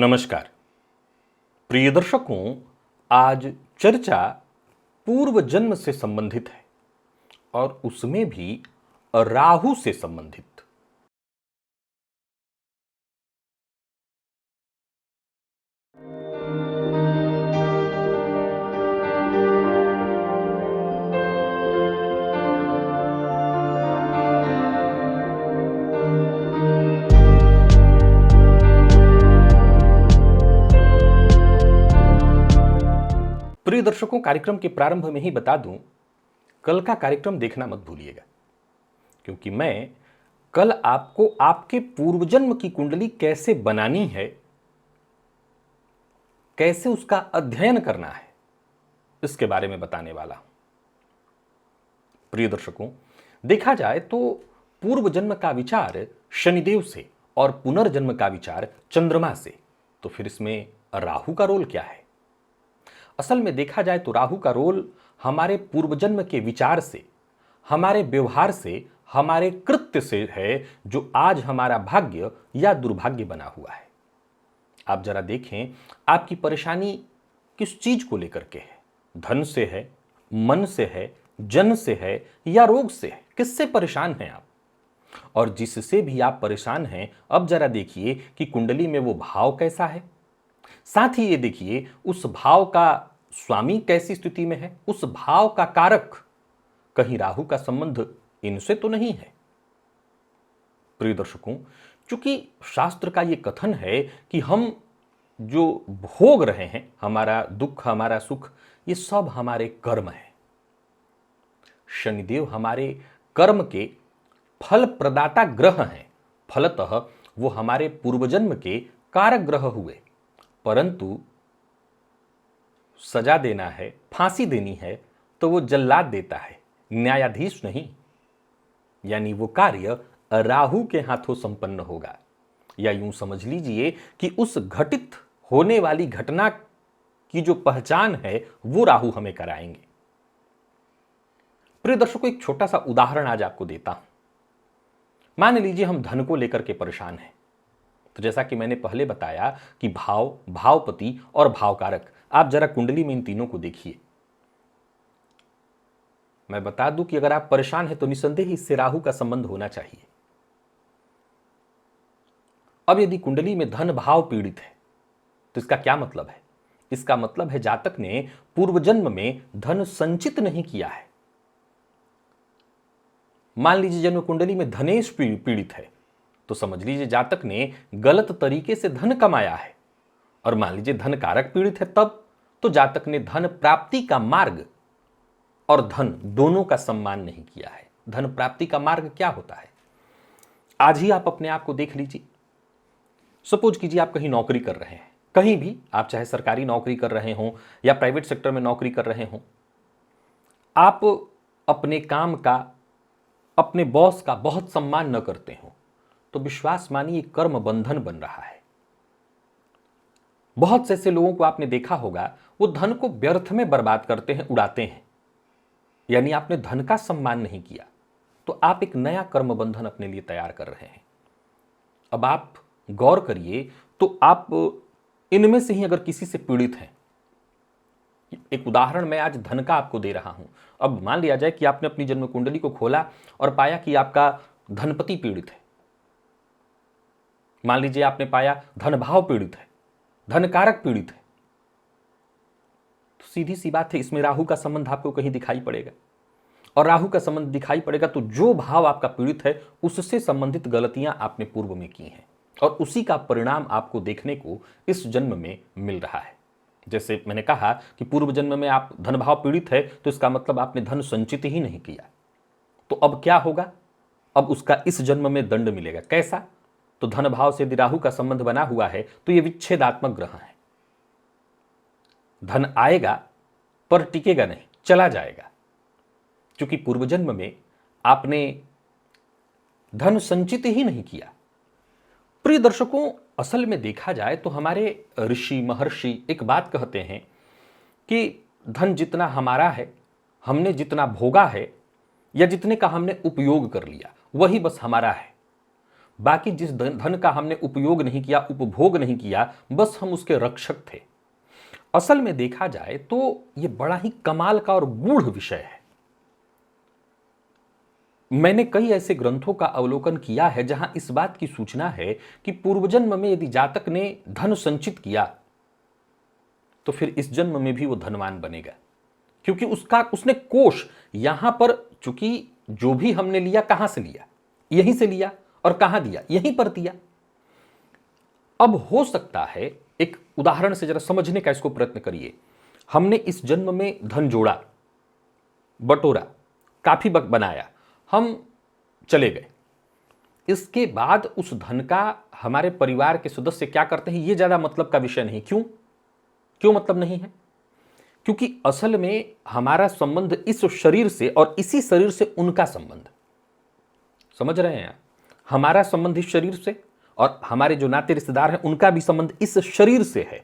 नमस्कार प्रिय दर्शकों। आज चर्चा पूर्व जन्म से संबंधित है और उसमें भी राहु से संबंधित। प्रिय दर्शकों, कार्यक्रम के प्रारंभ में ही बता दूं, कल का कार्यक्रम देखना मत भूलिएगा, क्योंकि मैं कल आपको आपके पूर्वजन्म की कुंडली कैसे बनानी है, कैसे उसका अध्ययन करना है, इसके बारे में बताने वाला हूं। प्रिय दर्शकों, देखा जाए तो पूर्व जन्म का विचार शनिदेव से और पुनर्जन्म का विचार चंद्रमा से, तो फिर इसमें राहु का रोल क्या है? असल में देखा जाए तो राहु का रोल हमारे पूर्वजन्म के विचार से, हमारे व्यवहार से, हमारे कृत्य से है, जो आज हमारा भाग्य या दुर्भाग्य बना हुआ है। आप जरा देखें, आपकी परेशानी किस चीज को लेकर के है? धन से है, मन से है, जन से है या रोग से है? किससे परेशान हैं आप? और जिससे भी आप परेशान हैं, अब जरा देखिए कि कुंडली में वो भाव कैसा है। साथ ही ये देखिए उस भाव का स्वामी कैसी स्थिति में है, उस भाव का कारक कहीं राहु का संबंध इनसे तो नहीं है। प्रिय दर्शकों, चूंकि शास्त्र का यह कथन है कि हम जो भोग रहे हैं, हमारा दुख, हमारा सुख, ये सब हमारे कर्म है। शनिदेव हमारे कर्म के फल प्रदाता ग्रह हैं, फलतः वो हमारे पूर्वजन्म के कारक ग्रह हुए। परंतु सजा देना है, फांसी देनी है, तो वो जल्लाद देता है, न्यायाधीश नहीं। यानी वो कार्य राहु के हाथों संपन्न होगा, या यूं समझ लीजिए कि उस घटित होने वाली घटना की जो पहचान है वो राहु हमें कराएंगे। प्रिय दर्शकों, एक छोटा सा उदाहरण आज आपको देता हूं। मान लीजिए हम धन को लेकर के परेशान हैं, तो जैसा कि मैंने पहले बताया कि भाव, भावपति और भावकारक, आप जरा कुंडली में इन तीनों को देखिए। मैं बता दूं कि अगर आप परेशान हैं तो निसंदेह इससे राहु का संबंध होना चाहिए। अब यदि कुंडली में धन भाव पीड़ित है तो इसका क्या मतलब है? इसका मतलब है जातक ने पूर्व जन्म में धन संचित नहीं किया है। मान लीजिए जन्म कुंडली में धनेश पीड़ित है तो समझ लीजिए जातक ने गलत तरीके से धन कमाया है। और मान लीजिए धन कारक पीड़ित है तब तो जातक ने धन प्राप्ति का मार्ग और धन दोनों का सम्मान नहीं किया है। धन प्राप्ति का मार्ग क्या होता है? आज ही आप अपने आप को देख लीजिए। सपोज कीजिए आप कहीं नौकरी कर रहे हैं, कहीं भी, आप चाहे सरकारी नौकरी कर रहे हो या प्राइवेट सेक्टर में नौकरी कर रहे हो, आप अपने काम का, अपने बॉस का बहुत सम्मान न करते हो तो विश्वास मानिए कर्म बंधन बन रहा है। बहुत से ऐसे लोगों को आपने देखा होगा, वो धन को व्यर्थ में बर्बाद करते हैं, उड़ाते हैं। यानी आपने धन का सम्मान नहीं किया तो आप एक नया कर्म बंधन अपने लिए तैयार कर रहे हैं। अब आप गौर करिए तो आप इनमें से ही अगर किसी से पीड़ित हैं, एक उदाहरण मैं आज धन का आपको दे रहा हूं। अब मान लिया जाए कि आपने अपनी जन्म कुंडली को खोला और पाया कि आपका धनपति पीड़ित है। मान लीजिए आपने पाया धन भाव पीड़ित है, धन कारक पीड़ित है, तो सीधी सी बात है, इसमें राहु का संबंध आपको कहीं दिखाई पड़ेगा। और राहु का संबंध दिखाई पड़ेगा तो जो भाव आपका पीड़ित है उससे संबंधित गलतियां आपने पूर्व में की हैं और उसी का परिणाम आपको देखने को इस जन्म में मिल रहा है। जैसे मैंने कहा कि पूर्व जन्म में आप धन भाव पीड़ित है तो इसका मतलब आपने धन संचित ही नहीं किया। तो अब क्या होगा? अब उसका इस जन्म में दंड मिलेगा। कैसा? तो धन भाव से यदि राहु का संबंध बना हुआ है तो यह विच्छेदात्मक ग्रह है। धन आएगा पर टिकेगा नहीं, चला जाएगा, क्योंकि पूर्व जन्म में आपने धन संचित ही नहीं किया। प्रिय दर्शकों, असल में देखा जाए तो हमारे ऋषि महर्षि एक बात कहते हैं कि धन जितना हमारा है, हमने जितना भोगा है या जितने का हमने उपयोग कर लिया, वही बस हमारा है। बाकी जिस धन का हमने उपयोग नहीं किया, उपभोग नहीं किया, बस हम उसके रक्षक थे। असल में देखा जाए तो यह बड़ा ही कमाल का और गूढ़ विषय है। मैंने कई ऐसे ग्रंथों का अवलोकन किया है जहां इस बात की सूचना है कि पूर्व जन्म में यदि जातक ने धन संचित किया तो फिर इस जन्म में भी वो धनवान बनेगा, क्योंकि उसने कोष यहां पर, चूंकि जो भी हमने लिया कहां से लिया, यहीं से लिया, और कहां दिया, यहीं पर दिया। अब हो सकता है, एक उदाहरण से जरा समझने का इसको प्रयत्न करिए। हमने इस जन्म में धन जोड़ा, बटोरा, काफी बनाया, हम चले गए। इसके बाद उस धन का हमारे परिवार के सदस्य क्या करते हैं, यह ज्यादा मतलब का विषय नहीं। क्यों मतलब नहीं है? क्योंकि असल में हमारा संबंध इस शरीर से और इसी शरीर से उनका संबंध, समझ रहे हैं आप? हमारा संबंध इस शरीर से और हमारे जो नाते रिश्तेदार हैं उनका भी संबंध इस शरीर से है।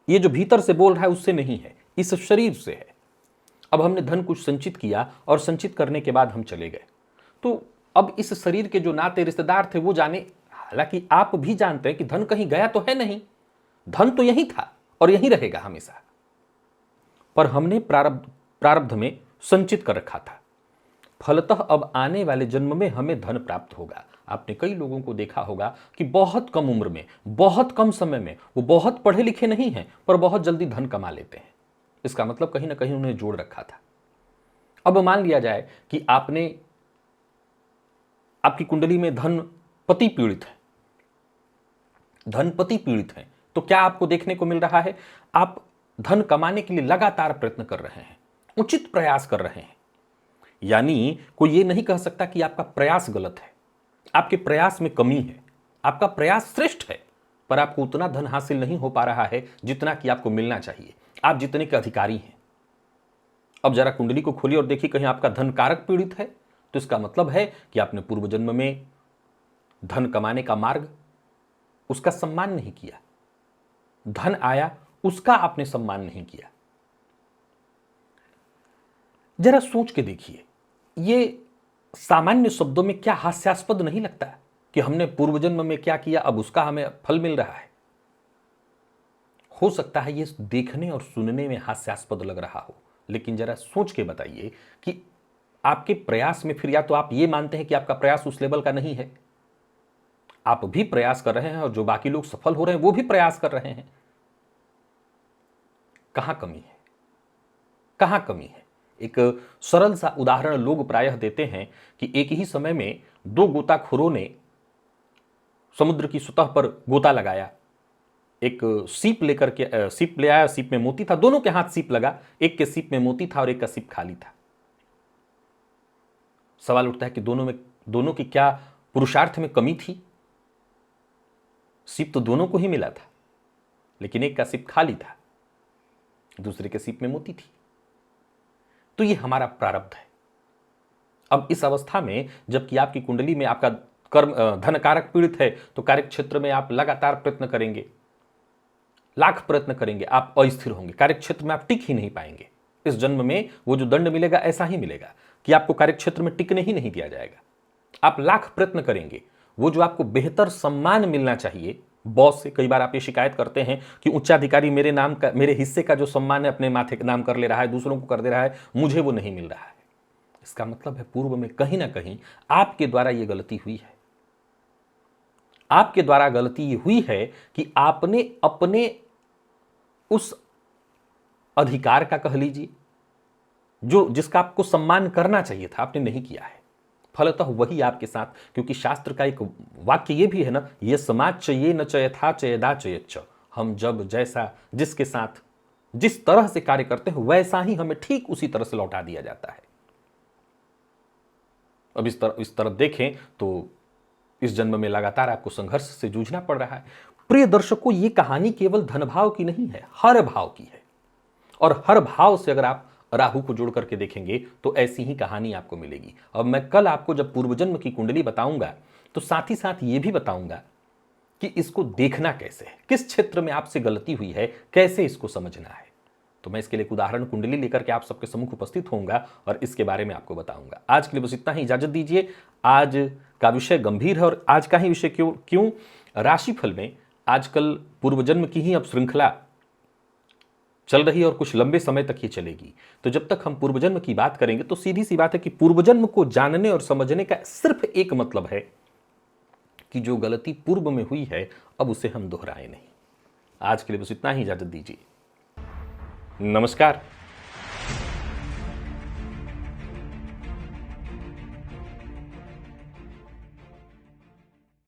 ये जो भीतर से बोल रहा है उससे नहीं है, इस शरीर से है। अब हमने धन कुछ संचित किया और संचित करने के बाद हम चले गए, तो अब इस शरीर के जो नाते रिश्तेदार थे वो जाने, हालांकि आप भी जानते हैं कि धन कहीं गया तो है नहीं, धन तो यही था और यहीं रहेगा हमेशा, पर हमने प्रारब्ध में संचित कर रखा था। फलतः अब आने वाले जन्म में हमें धन प्राप्त होगा। आपने कई लोगों को देखा होगा कि बहुत कम उम्र में, बहुत कम समय में, वो बहुत पढ़े लिखे नहीं हैं पर बहुत जल्दी धन कमा लेते हैं। इसका मतलब कहीं ना कहीं उन्हें जोड़ रखा था। अब मान लिया जाए कि आपकी कुंडली में धनपति पीड़ित है, धनपति पीड़ित है, तो क्या आपको देखने को मिल रहा है? आप धन कमाने के लिए लगातार प्रयत्न कर रहे हैं, उचित प्रयास कर रहे हैं। यानी कोई ये नहीं कह सकता कि आपका प्रयास गलत है, आपके प्रयास में कमी है, आपका प्रयास श्रेष्ठ है, पर आपको उतना धन हासिल नहीं हो पा रहा है जितना कि आपको मिलना चाहिए, आप जितने के अधिकारी हैं। अब जरा कुंडली को खोलिए और देखिए, कहीं आपका धन कारक पीड़ित है तो इसका मतलब है कि आपने पूर्व जन्म में धन कमाने का मार्ग, उसका सम्मान नहीं किया। धन आया, उसका आपने सम्मान नहीं किया। जरा सोच के देखिए, ये सामान्य शब्दों में क्या हास्यास्पद नहीं लगता कि हमने पूर्व जन्म में क्या किया, अब उसका हमें फल मिल रहा है? हो सकता है ये देखने और सुनने में हास्यास्पद लग रहा हो, लेकिन जरा सोच के बताइए कि आपके प्रयास में फिर या तो आप ये मानते हैं कि आपका प्रयास उस लेवल का नहीं है, आप भी प्रयास कर रहे हैं और जो बाकी लोग सफल हो रहे हैं वो भी प्रयास कर रहे हैं। कहां कमी है? कहां कमी है? एक सरल सा उदाहरण लोग प्रायः देते हैं कि एक ही समय में दो गोताखोरों ने समुद्र की सतह पर गोता लगाया। एक सीप लेकर के सीप ले आया, सीप में मोती था, दोनों के हाथ सीप लगा, एक के सीप में मोती था और एक का सीप खाली था। सवाल उठता है कि दोनों की क्या पुरुषार्थ में कमी थी? सीप तो दोनों को ही मिला था, लेकिन एक का सीप खाली था, दूसरे के सीप में मोती थी। तो ये हमारा प्रारब्ध है। अब इस अवस्था में जबकि आपकी कुंडली में आपका कर्म धन कारक पीड़ित है, तो कार्य क्षेत्र में आप लगातार प्रयत्न करेंगे, लाख प्रयत्न करेंगे, आप अस्थिर होंगे, कार्य क्षेत्र में आप टिक ही नहीं पाएंगे। इस जन्म में वो जो दंड मिलेगा ऐसा ही मिलेगा कि आपको कार्य क्षेत्र में टिकने ही नहीं दिया जाएगा। आप लाख प्रयत्न करेंगे, वो जो आपको बेहतर सम्मान मिलना चाहिए बॉस से, कई बार आप ये शिकायत करते हैं कि उच्चाधिकारी मेरे नाम का, मेरे हिस्से का जो सम्मान है अपने माथे नाम कर ले रहा है, दूसरों को कर दे रहा है, मुझे वो नहीं मिल रहा है। इसका मतलब है पूर्व में कहीं ना कहीं आपके द्वारा ये गलती हुई है। आपके द्वारा गलती ये हुई है कि आपने अपने उस अधिकार का, कह लीजिए, जो जिसका आपको सम्मान करना चाहिए था, आपने नहीं किया है। फलतः वही आपके साथ, क्योंकि शास्त्र का एक वाक्य ये भी है ना, ये समाज चाहिए न चयथा चयदा चयच्च, हम जब जैसा जिसके साथ जिस तरह से कार्य करते हैं वैसा ही हमें ठीक उसी तरह से लौटा दिया जाता है। अब इस तरफ देखें तो इस जन्म में लगातार आपको संघर्ष से जूझना पड़ रहा है। प्रिय दर्शकों, ये कहानी केवल धन भाव की नहीं है, हर भाव की है। और हर भाव से अगर आप राहु को जोड़ करके देखेंगे तो ऐसी ही कहानी आपको मिलेगी। अब मैं कल आपको जब पूर्वजन्म की कुंडली बताऊंगा तो साथ ही साथ ये भी बताऊंगा कि इसको देखना कैसे है, किस क्षेत्र में आपसे गलती हुई है, कैसे इसको समझना है। तो मैं इसके लिए एक उदाहरण कुंडली लेकर के आप सबके सम्मुख उपस्थित होऊंगा और इसके बारे में आपको बताऊंगा। आज के लिए बस इतना ही, इजाजत दीजिए। आज का विषय गंभीर है और आज का ही विषय क्यों राशिफल में आजकल पूर्वजन्म की ही अब श्रृंखला चल रही है और कुछ लंबे समय तक ही चलेगी। तो जब तक हम पूर्वजन्म की बात करेंगे तो सीधी सी बात है कि पूर्वजन्म को जानने और समझने का सिर्फ एक मतलब है कि जो गलती पूर्व में हुई है अब उसे हम दोहराएं नहीं। आज के लिए बस इतना ही, इजाजत दीजिए। नमस्कार।